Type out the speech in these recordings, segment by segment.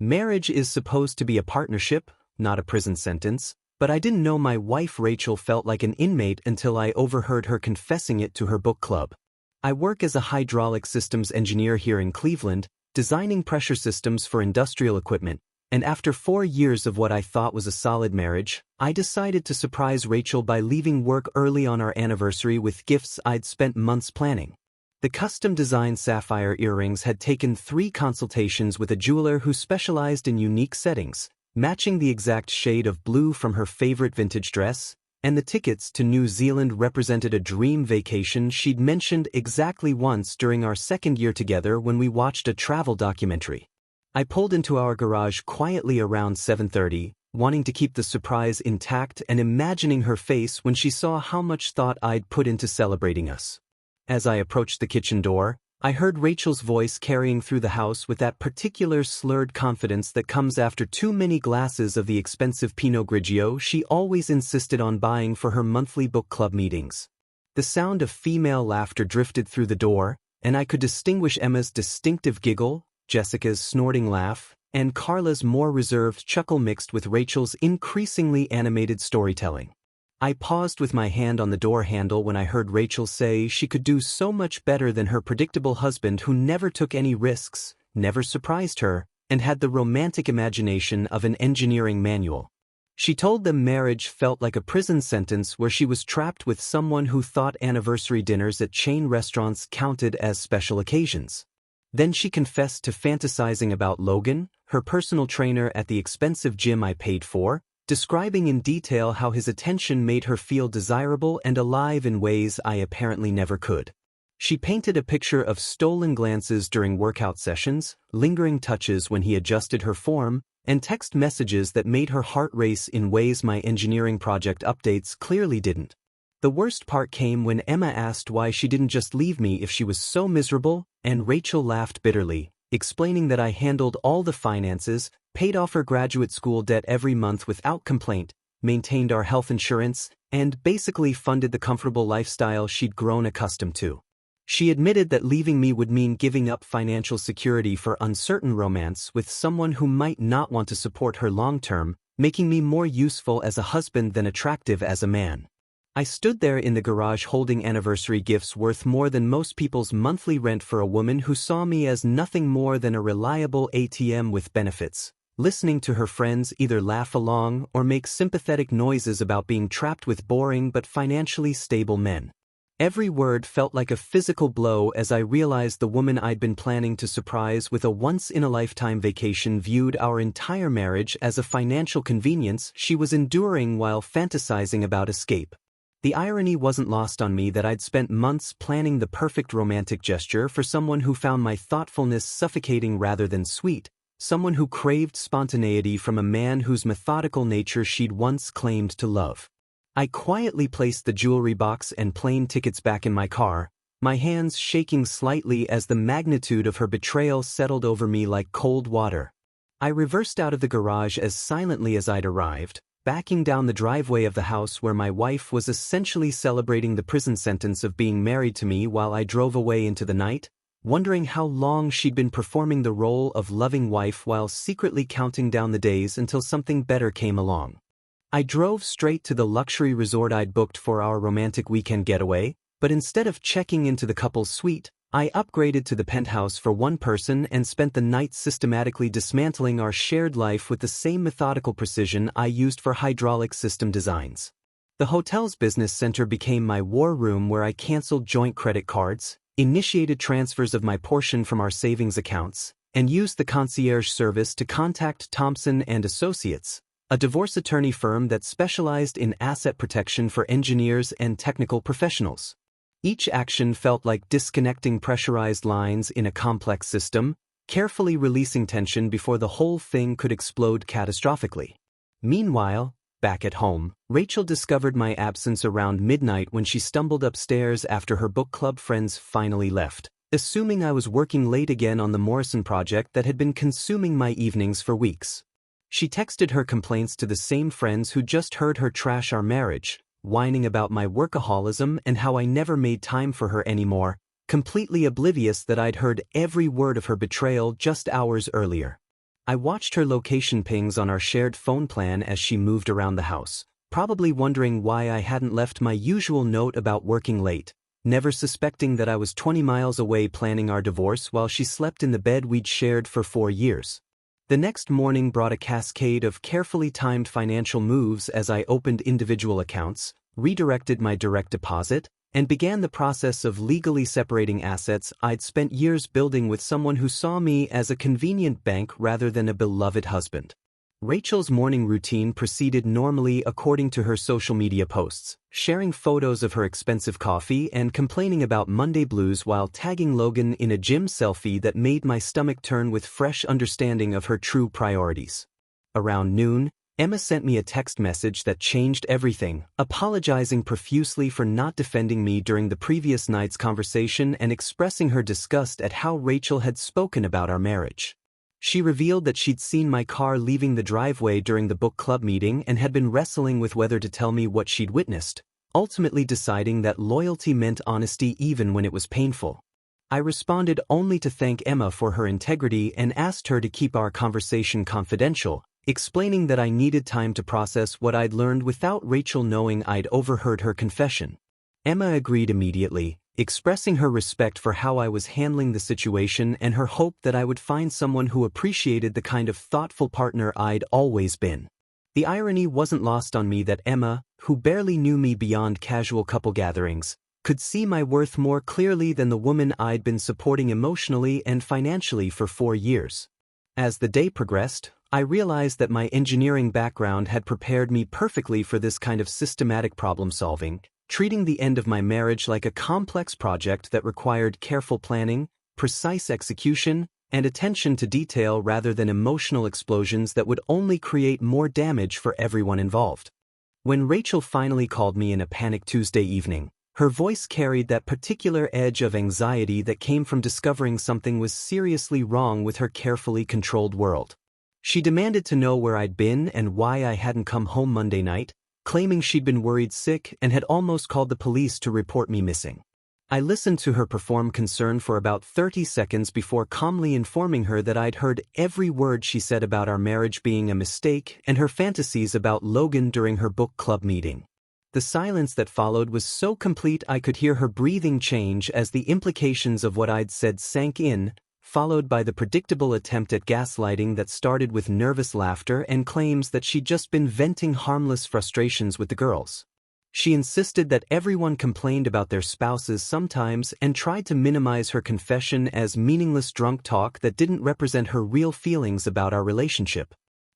Marriage is supposed to be a partnership, not a prison sentence, but I didn't know my wife Rachel felt like an inmate until I overheard her confessing it to her book club. I work as a hydraulic systems engineer here in Cleveland, designing pressure systems for industrial equipment, and after 4 years of what I thought was a solid marriage, I decided to surprise Rachel by leaving work early on our anniversary with gifts I'd spent months planning. The custom-designed sapphire earrings had taken 3 consultations with a jeweler who specialized in unique settings, matching the exact shade of blue from her favorite vintage dress, and the tickets to New Zealand represented a dream vacation she'd mentioned exactly once during our 2nd year together when we watched a travel documentary. I pulled into our garage quietly around 7:30, wanting to keep the surprise intact and imagining her face when she saw how much thought I'd put into celebrating us. As I approached the kitchen door, I heard Rachel's voice carrying through the house with that particular slurred confidence that comes after too many glasses of the expensive Pinot Grigio she always insisted on buying for her monthly book club meetings. The sound of female laughter drifted through the door, and I could distinguish Emma's distinctive giggle, Jessica's snorting laugh, and Carla's more reserved chuckle mixed with Rachel's increasingly animated storytelling. I paused with my hand on the door handle when I heard Rachel say she could do so much better than her predictable husband who never took any risks, never surprised her, and had the romantic imagination of an engineering manual. She told them marriage felt like a prison sentence where she was trapped with someone who thought anniversary dinners at chain restaurants counted as special occasions. Then she confessed to fantasizing about Logan, her personal trainer at the expensive gym I paid for, describing in detail how his attention made her feel desirable and alive in ways I apparently never could. She painted a picture of stolen glances during workout sessions, lingering touches when he adjusted her form, and text messages that made her heart race in ways my engineering project updates clearly didn't. The worst part came when Emma asked why she didn't just leave me if she was so miserable, and Rachel laughed bitterly, explaining that I handled all the finances, paid off her graduate school debt every month without complaint, maintained our health insurance, and basically funded the comfortable lifestyle she'd grown accustomed to. She admitted that leaving me would mean giving up financial security for uncertain romance with someone who might not want to support her long-term, making me more useful as a husband than attractive as a man. I stood there in the garage holding anniversary gifts worth more than most people's monthly rent for a woman who saw me as nothing more than a reliable ATM with benefits, listening to her friends either laugh along or make sympathetic noises about being trapped with boring but financially stable men. Every word felt like a physical blow as I realized the woman I'd been planning to surprise with a once-in-a-lifetime vacation viewed our entire marriage as a financial convenience she was enduring while fantasizing about escape. The irony wasn't lost on me that I'd spent months planning the perfect romantic gesture for someone who found my thoughtfulness suffocating rather than sweet, someone who craved spontaneity from a man whose methodical nature she'd once claimed to love. I quietly placed the jewelry box and plane tickets back in my car, my hands shaking slightly as the magnitude of her betrayal settled over me like cold water. I reversed out of the garage as silently as I'd arrived, backing down the driveway of the house where my wife was essentially celebrating the prison sentence of being married to me while I drove away into the night, wondering how long she'd been performing the role of loving wife while secretly counting down the days until something better came along. I drove straight to the luxury resort I'd booked for our romantic weekend getaway, but instead of checking into the couple's suite, I upgraded to the penthouse for one person and spent the night systematically dismantling our shared life with the same methodical precision I used for hydraulic system designs. The hotel's business center became my war room where I canceled joint credit cards, initiated transfers of my portion from our savings accounts, and used the concierge service to contact Thompson & Associates, a divorce attorney firm that specialized in asset protection for engineers and technical professionals. Each action felt like disconnecting pressurized lines in a complex system, carefully releasing tension before the whole thing could explode catastrophically. Meanwhile, back at home, Rachel discovered my absence around midnight when she stumbled upstairs after her book club friends finally left, assuming I was working late again on the Morrison project that had been consuming my evenings for weeks. She texted her complaints to the same friends who just heard her trash our marriage, whining about my workaholism and how I never made time for her anymore, completely oblivious that I'd heard every word of her betrayal just hours earlier. I watched her location pings on our shared phone plan as she moved around the house, probably wondering why I hadn't left my usual note about working late, never suspecting that I was 20 miles away planning our divorce while she slept in the bed we'd shared for 4 years. The next morning brought a cascade of carefully timed financial moves as I opened individual accounts, redirected my direct deposit, and began the process of legally separating assets I'd spent years building with someone who saw me as a convenient bank rather than a beloved husband. Rachel's morning routine proceeded normally according to her social media posts, sharing photos of her expensive coffee and complaining about Monday blues while tagging Logan in a gym selfie that made my stomach turn with fresh understanding of her true priorities. Around noon, Emma sent me a text message that changed everything, apologizing profusely for not defending me during the previous night's conversation and expressing her disgust at how Rachel had spoken about our marriage. She revealed that she'd seen my car leaving the driveway during the book club meeting and had been wrestling with whether to tell me what she'd witnessed, ultimately deciding that loyalty meant honesty even when it was painful. I responded only to thank Emma for her integrity and asked her to keep our conversation confidential, explaining that I needed time to process what I'd learned without Rachel knowing I'd overheard her confession. Emma agreed immediately, expressing her respect for how I was handling the situation and her hope that I would find someone who appreciated the kind of thoughtful partner I'd always been. The irony wasn't lost on me that Emma, who barely knew me beyond casual couple gatherings, could see my worth more clearly than the woman I'd been supporting emotionally and financially for 4 years. As the day progressed, I realized that my engineering background had prepared me perfectly for this kind of systematic problem-solving, treating the end of my marriage like a complex project that required careful planning, precise execution, and attention to detail rather than emotional explosions that would only create more damage for everyone involved. When Rachel finally called me in a panic Tuesday evening, her voice carried that particular edge of anxiety that came from discovering something was seriously wrong with her carefully controlled world. She demanded to know where I'd been and why I hadn't come home Monday night, claiming she'd been worried sick and had almost called the police to report me missing. I listened to her perform concern for about 30 seconds before calmly informing her that I'd heard every word she said about our marriage being a mistake and her fantasies about Logan during her book club meeting. The silence that followed was so complete I could hear her breathing change as the implications of what I'd said sank in, followed by the predictable attempt at gaslighting that started with nervous laughter and claims that she'd just been venting harmless frustrations with the girls. She insisted that everyone complained about their spouses sometimes and tried to minimize her confession as meaningless drunk talk that didn't represent her real feelings about our relationship.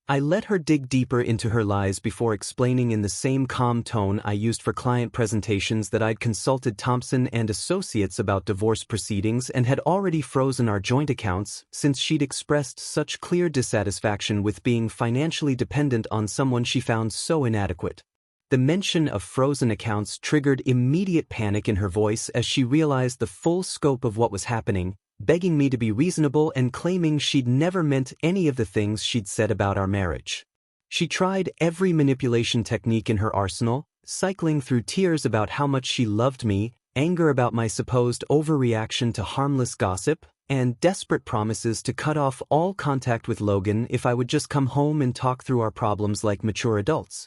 I let her dig deeper into her lies before explaining in the same calm tone I used for client presentations that I'd consulted Thompson and Associates about divorce proceedings and had already frozen our joint accounts since she'd expressed such clear dissatisfaction with being financially dependent on someone she found so inadequate. The mention of frozen accounts triggered immediate panic in her voice as she realized the full scope of what was happening, begging me to be reasonable and claiming she'd never meant any of the things she'd said about our marriage. She tried every manipulation technique in her arsenal, cycling through tears about how much she loved me, anger about my supposed overreaction to harmless gossip, and desperate promises to cut off all contact with Logan if I would just come home and talk through our problems like mature adults.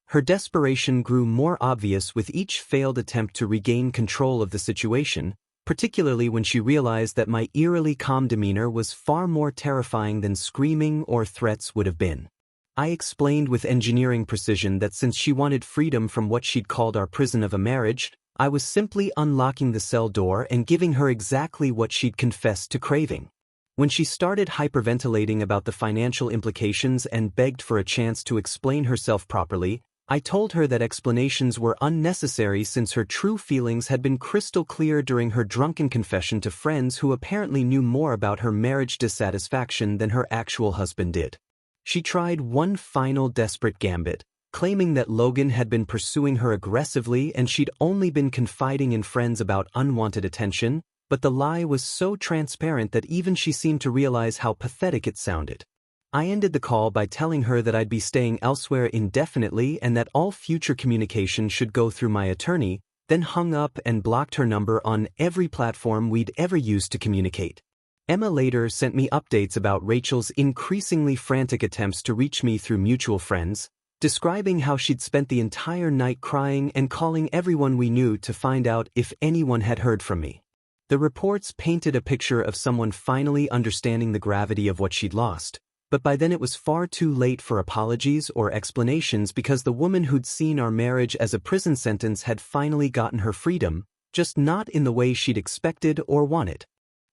Her desperation grew more obvious with each failed attempt to regain control of the situation, particularly when she realized that my eerily calm demeanor was far more terrifying than screaming or threats would have been. I explained with engineering precision that since she wanted freedom from what she'd called our prison of a marriage, I was simply unlocking the cell door and giving her exactly what she'd confessed to craving. When she started hyperventilating about the financial implications and begged for a chance to explain herself properly, I told her that explanations were unnecessary since her true feelings had been crystal clear during her drunken confession to friends who apparently knew more about her marriage dissatisfaction than her actual husband did. She tried one final desperate gambit, claiming that Logan had been pursuing her aggressively and she'd only been confiding in friends about unwanted attention, but the lie was so transparent that even she seemed to realize how pathetic it sounded. I ended the call by telling her that I'd be staying elsewhere indefinitely and that all future communication should go through my attorney, then hung up and blocked her number on every platform we'd ever used to communicate. Emma later sent me updates about Rachel's increasingly frantic attempts to reach me through mutual friends, describing how she'd spent the entire night crying and calling everyone we knew to find out if anyone had heard from me. The reports painted a picture of someone finally understanding the gravity of what she'd lost, but by then it was far too late for apologies or explanations because the woman who'd seen our marriage as a prison sentence had finally gotten her freedom, just not in the way she'd expected or wanted.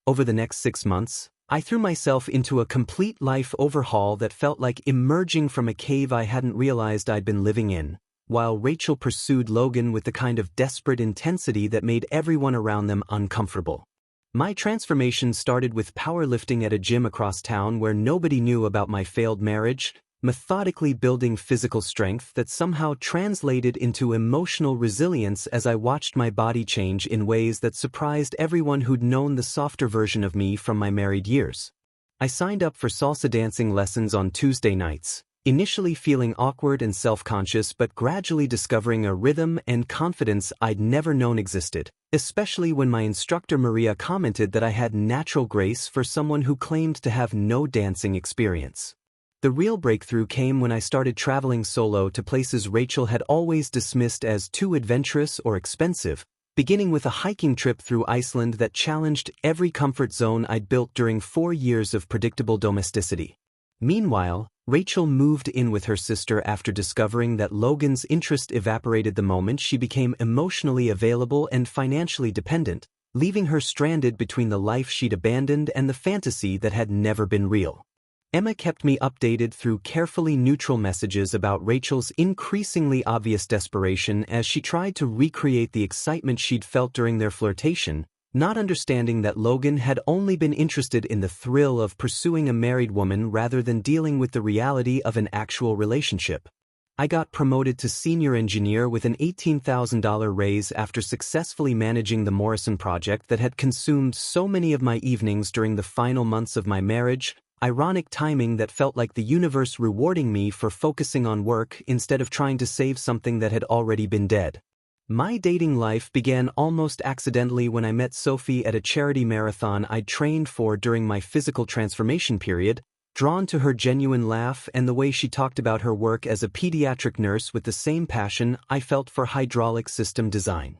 Over the next 6 months, I threw myself into a complete life overhaul that felt like emerging from a cave I hadn't realized I'd been living in, while Rachel pursued Logan with the kind of desperate intensity that made everyone around them uncomfortable. My transformation started with powerlifting at a gym across town where nobody knew about my failed marriage, methodically building physical strength that somehow translated into emotional resilience as I watched my body change in ways that surprised everyone who'd known the softer version of me from my married years. I signed up for salsa dancing lessons on Tuesday nights, initially feeling awkward and self-conscious but gradually discovering a rhythm and confidence I'd never known existed, especially when my instructor Maria commented that I had natural grace for someone who claimed to have no dancing experience. The real breakthrough came when I started traveling solo to places Rachel had always dismissed as too adventurous or expensive, beginning with a hiking trip through Iceland that challenged every comfort zone I'd built during 4 years of predictable domesticity. Meanwhile, Rachel moved in with her sister after discovering that Logan's interest evaporated the moment she became emotionally available and financially dependent, leaving her stranded between the life she'd abandoned and the fantasy that had never been real. Emma kept me updated through carefully neutral messages about Rachel's increasingly obvious desperation as she tried to recreate the excitement she'd felt during their flirtation, not understanding that Logan had only been interested in the thrill of pursuing a married woman rather than dealing with the reality of an actual relationship. I got promoted to senior engineer with an $18,000 raise after successfully managing the Morrison project that had consumed so many of my evenings during the final months of my marriage. Ironic timing that felt like the universe rewarding me for focusing on work instead of trying to save something that had already been dead. My dating life began almost accidentally when I met Sophie at a charity marathon I'd trained for during my physical transformation period, drawn to her genuine laugh and the way she talked about her work as a pediatric nurse with the same passion I felt for hydraulic system design.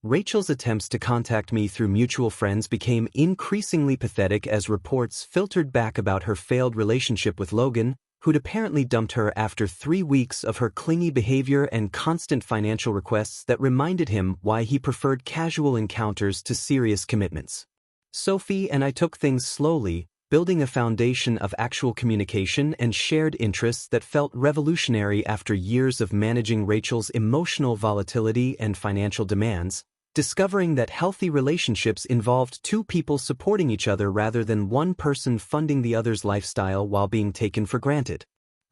Rachel's attempts to contact me through mutual friends became increasingly pathetic as reports filtered back about her failed relationship with Logan, who'd apparently dumped her after 3 weeks of her clingy behavior and constant financial requests that reminded him why he preferred casual encounters to serious commitments. Sophie and I took things slowly, building a foundation of actual communication and shared interests that felt revolutionary after years of managing Rachel's emotional volatility and financial demands, discovering that healthy relationships involved 2 people supporting each other rather than one person funding the other's lifestyle while being taken for granted.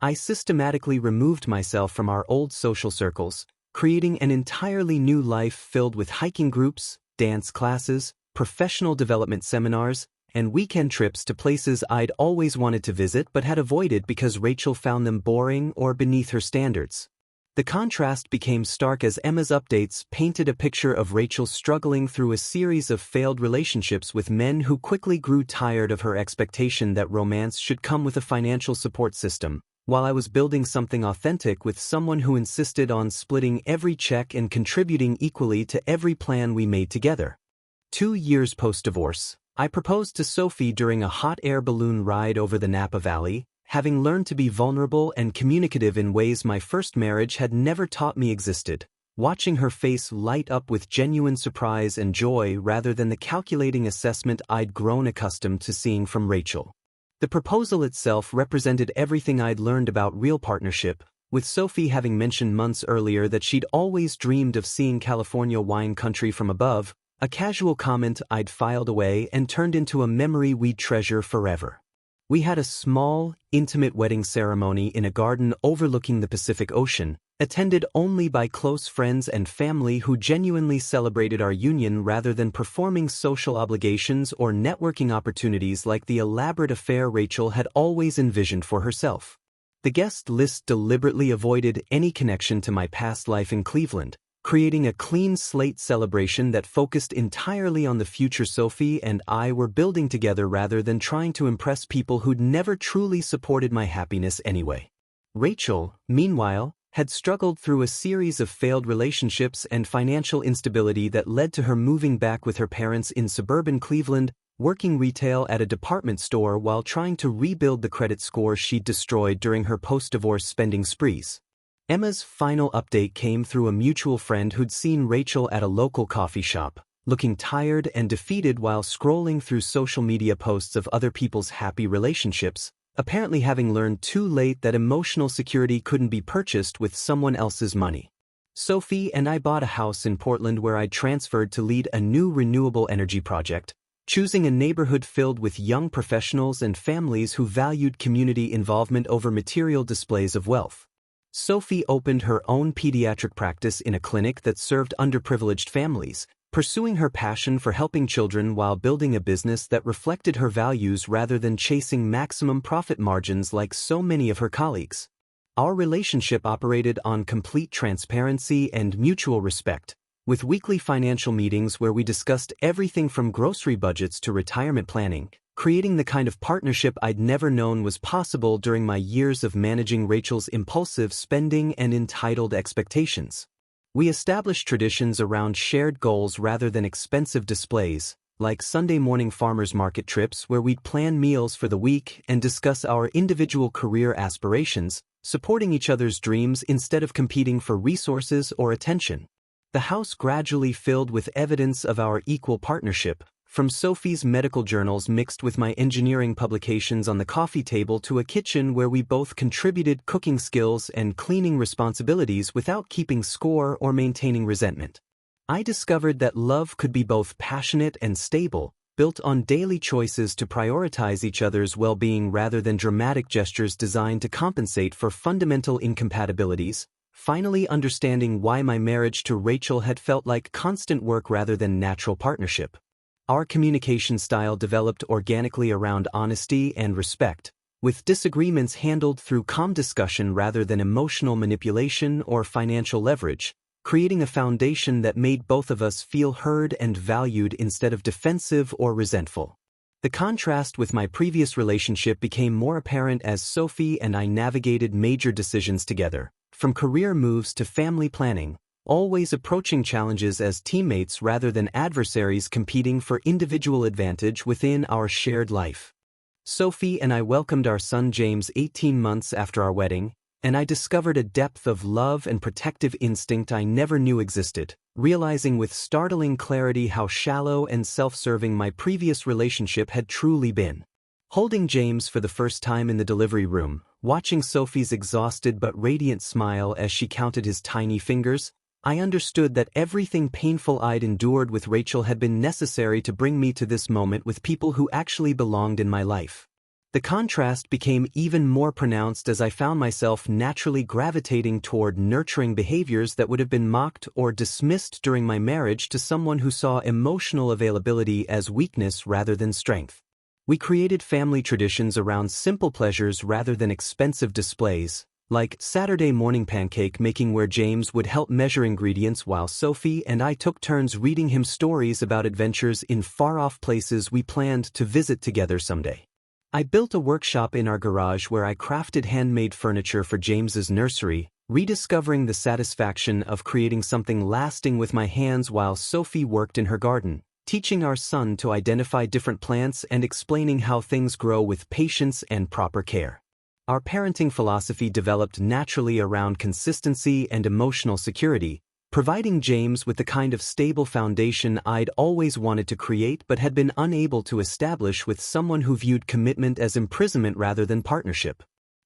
I systematically removed myself from our old social circles, creating an entirely new life filled with hiking groups, dance classes, professional development seminars, and weekend trips to places I'd always wanted to visit but had avoided because Rachel found them boring or beneath her standards. The contrast became stark as Emma's updates painted a picture of Rachel struggling through a series of failed relationships with men who quickly grew tired of her expectation that romance should come with a financial support system, while I was building something authentic with someone who insisted on splitting every check and contributing equally to every plan we made together. 2 years post-divorce, I proposed to Sophie during a hot air balloon ride over the Napa Valley, having learned to be vulnerable and communicative in ways my first marriage had never taught me existed, watching her face light up with genuine surprise and joy rather than the calculating assessment I'd grown accustomed to seeing from Rachel. The proposal itself represented everything I'd learned about real partnership, with Sophie having mentioned months earlier that she'd always dreamed of seeing California wine country from above, a casual comment I'd filed away and turned into a memory we'd treasure forever. We had a small, intimate wedding ceremony in a garden overlooking the Pacific Ocean, attended only by close friends and family who genuinely celebrated our union rather than performing social obligations or networking opportunities like the elaborate affair Rachel had always envisioned for herself. The guest list deliberately avoided any connection to my past life in Cleveland, creating a clean slate celebration that focused entirely on the future Sophie and I were building together rather than trying to impress people who'd never truly supported my happiness anyway. Rachel, meanwhile, had struggled through a series of failed relationships and financial instability that led to her moving back with her parents in suburban Cleveland, working retail at a department store while trying to rebuild the credit score she'd destroyed during her post-divorce spending sprees. Emma's final update came through a mutual friend who'd seen Rachel at a local coffee shop, looking tired and defeated while scrolling through social media posts of other people's happy relationships, apparently having learned too late that emotional security couldn't be purchased with someone else's money. Sophie and I bought a house in Portland where I transferred to lead a new renewable energy project, choosing a neighborhood filled with young professionals and families who valued community involvement over material displays of wealth. Sophie opened her own pediatric practice in a clinic that served underprivileged families, pursuing her passion for helping children while building a business that reflected her values rather than chasing maximum profit margins like so many of her colleagues. Our relationship operated on complete transparency and mutual respect, with weekly financial meetings where we discussed everything from grocery budgets to retirement planning, creating the kind of partnership I'd never known was possible during my years of managing Rachel's impulsive spending and entitled expectations. We established traditions around shared goals rather than expensive displays, like Sunday morning farmers market trips where we'd plan meals for the week and discuss our individual career aspirations, supporting each other's dreams instead of competing for resources or attention. The house gradually filled with evidence of our equal partnership, from Sophie's medical journals mixed with my engineering publications on the coffee table to a kitchen where we both contributed cooking skills and cleaning responsibilities without keeping score or maintaining resentment. I discovered that love could be both passionate and stable, built on daily choices to prioritize each other's well-being rather than dramatic gestures designed to compensate for fundamental incompatibilities, finally understanding why my marriage to Rachel had felt like constant work rather than natural partnership. Our communication style developed organically around honesty and respect, with disagreements handled through calm discussion rather than emotional manipulation or financial leverage, creating a foundation that made both of us feel heard and valued instead of defensive or resentful. The contrast with my previous relationship became more apparent as Sophie and I navigated major decisions together, from career moves to family planning, always approaching challenges as teammates rather than adversaries competing for individual advantage within our shared life. Sophie and I welcomed our son James 18 months after our wedding, and I discovered a depth of love and protective instinct I never knew existed, realizing with startling clarity how shallow and self-serving my previous relationship had truly been. Holding James for the first time in the delivery room, watching Sophie's exhausted but radiant smile as she counted his tiny fingers, I understood that everything painful I'd endured with Rachel had been necessary to bring me to this moment with people who actually belonged in my life. The contrast became even more pronounced as I found myself naturally gravitating toward nurturing behaviors that would have been mocked or dismissed during my marriage to someone who saw emotional availability as weakness rather than strength. We created family traditions around simple pleasures rather than expensive displays, like Saturday morning pancake making where James would help measure ingredients while Sophie and I took turns reading him stories about adventures in far-off places we planned to visit together someday. I built a workshop in our garage where I crafted handmade furniture for James's nursery, rediscovering the satisfaction of creating something lasting with my hands while Sophie worked in her garden, teaching our son to identify different plants and explaining how things grow with patience and proper care. Our parenting philosophy developed naturally around consistency and emotional security, providing James with the kind of stable foundation I'd always wanted to create but had been unable to establish with someone who viewed commitment as imprisonment rather than partnership.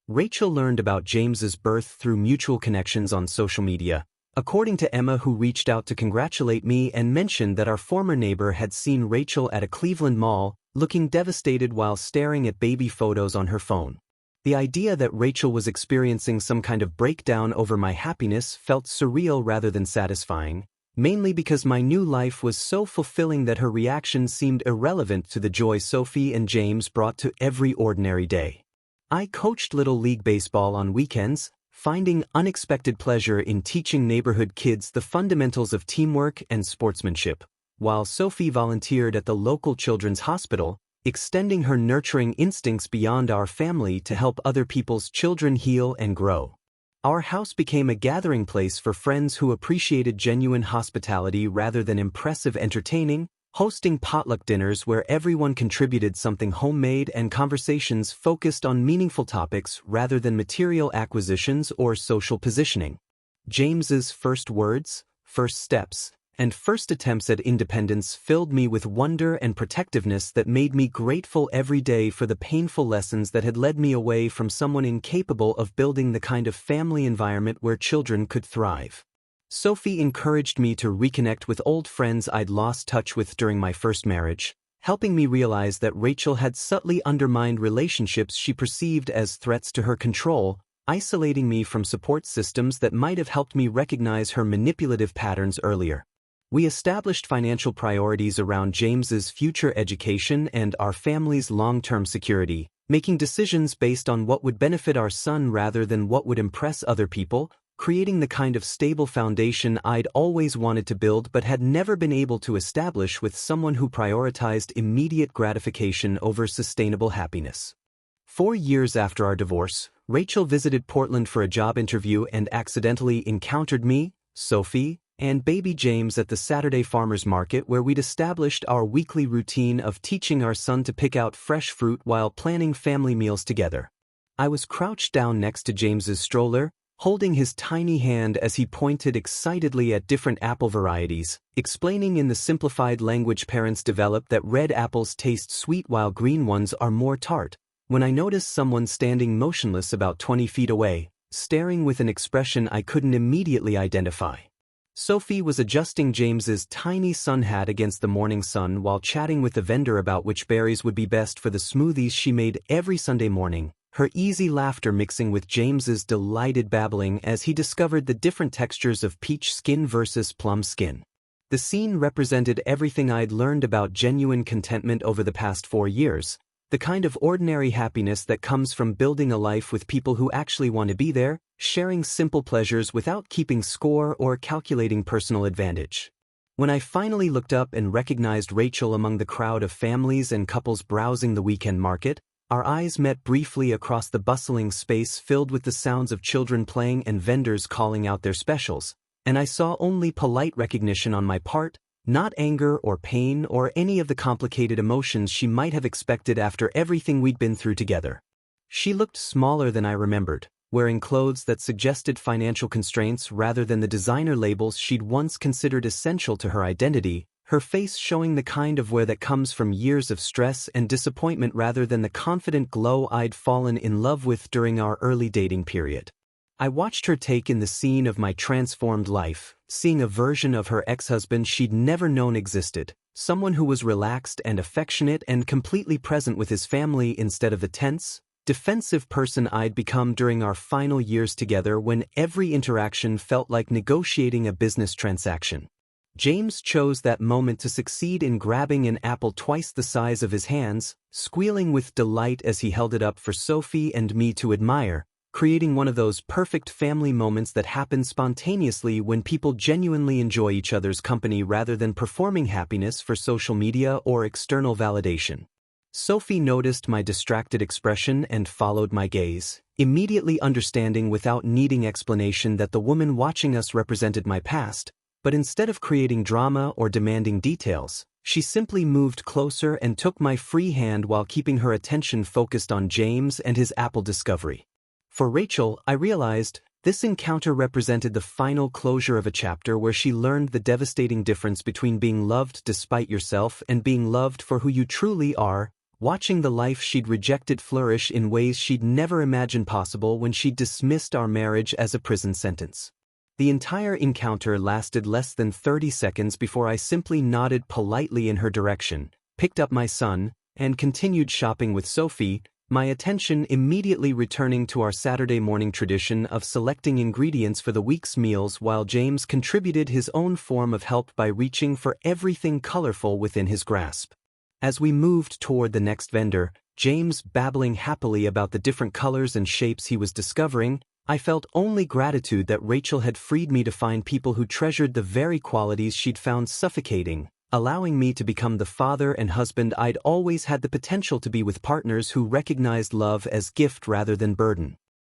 Rachel learned about James's birth through mutual connections on social media, according to Emma, who reached out to congratulate me and mentioned that our former neighbor had seen Rachel at a Cleveland mall, looking devastated while staring at baby photos on her phone. The idea that Rachel was experiencing some kind of breakdown over my happiness felt surreal rather than satisfying, mainly because my new life was so fulfilling that her reaction seemed irrelevant to the joy Sophie and James brought to every ordinary day. I coached Little League Baseball on weekends, finding unexpected pleasure in teaching neighborhood kids the fundamentals of teamwork and sportsmanship, while Sophie volunteered at the local children's hospital, extending her nurturing instincts beyond our family to help other people's children heal and grow. Our house became a gathering place for friends who appreciated genuine hospitality rather than impressive entertaining, hosting potluck dinners where everyone contributed something homemade and conversations focused on meaningful topics rather than material acquisitions or social positioning. James's first words, first steps, and first attempts at independence filled me with wonder and protectiveness that made me grateful every day for the painful lessons that had led me away from someone incapable of building the kind of family environment where children could thrive. Sophie encouraged me to reconnect with old friends I'd lost touch with during my first marriage, helping me realize that Rachel had subtly undermined relationships she perceived as threats to her control, isolating me from support systems that might have helped me recognize her manipulative patterns earlier. We established financial priorities around James's future education and our family's long-term security, making decisions based on what would benefit our son rather than what would impress other people, creating the kind of stable foundation I'd always wanted to build but had never been able to establish with someone who prioritized immediate gratification over sustainable happiness. 4 years after our divorce, Rachel visited Portland for a job interview and accidentally encountered me, Sophie, and baby James at the Saturday farmers market where we'd established our weekly routine of teaching our son to pick out fresh fruit while planning family meals together. I was crouched down next to James's stroller, holding his tiny hand as he pointed excitedly at different apple varieties, explaining in the simplified language parents develop that red apples taste sweet while green ones are more tart, when I noticed someone standing motionless about 20 feet away, staring with an expression I couldn't immediately identify. Sophie was adjusting James's tiny sun hat against the morning sun while chatting with the vendor about which berries would be best for the smoothies she made every Sunday morning, her easy laughter mixing with James's delighted babbling as he discovered the different textures of peach skin versus plum skin. The scene represented everything I'd learned about genuine contentment over the past 4 years, the kind of ordinary happiness that comes from building a life with people who actually want to be there, sharing simple pleasures without keeping score or calculating personal advantage. When I finally looked up and recognized Rachel among the crowd of families and couples browsing the weekend market, our eyes met briefly across the bustling space filled with the sounds of children playing and vendors calling out their specials, and I saw only polite recognition on my part, not anger or pain or any of the complicated emotions she might have expected after everything we'd been through together. She looked smaller than I remembered, wearing clothes that suggested financial constraints rather than the designer labels she'd once considered essential to her identity, her face showing the kind of wear that comes from years of stress and disappointment rather than the confident glow I'd fallen in love with during our early dating period. I watched her take in the scene of my transformed life, seeing a version of her ex-husband she'd never known existed, someone who was relaxed and affectionate and completely present with his family instead of the tense, defensive person I'd become during our final years together when every interaction felt like negotiating a business transaction. James chose that moment to succeed in grabbing an apple twice the size of his hands, squealing with delight as he held it up for Sophie and me to admire, creating one of those perfect family moments that happen spontaneously when people genuinely enjoy each other's company rather than performing happiness for social media or external validation. Sophie noticed my distracted expression and followed my gaze, immediately understanding without needing explanation that the woman watching us represented my past, but instead of creating drama or demanding details, she simply moved closer and took my free hand while keeping her attention focused on James and his apple discovery. For Rachel, I realized, this encounter represented the final closure of a chapter where she learned the devastating difference between being loved despite yourself and being loved for who you truly are, watching the life she'd rejected flourish in ways she'd never imagined possible when she dismissed our marriage as a prison sentence. The entire encounter lasted less than 30 seconds before I simply nodded politely in her direction, picked up my son, and continued shopping with Sophie, my attention immediately returning to our Saturday morning tradition of selecting ingredients for the week's meals while James contributed his own form of help by reaching for everything colorful within his grasp. As we moved toward the next vendor, James babbling happily about the different colors and shapes he was discovering, I felt only gratitude that Rachel had freed me to find people who treasured the very qualities she'd found suffocating, allowing me to become the father and husband I'd always had the potential to be with partners who recognized love as gift rather than burden.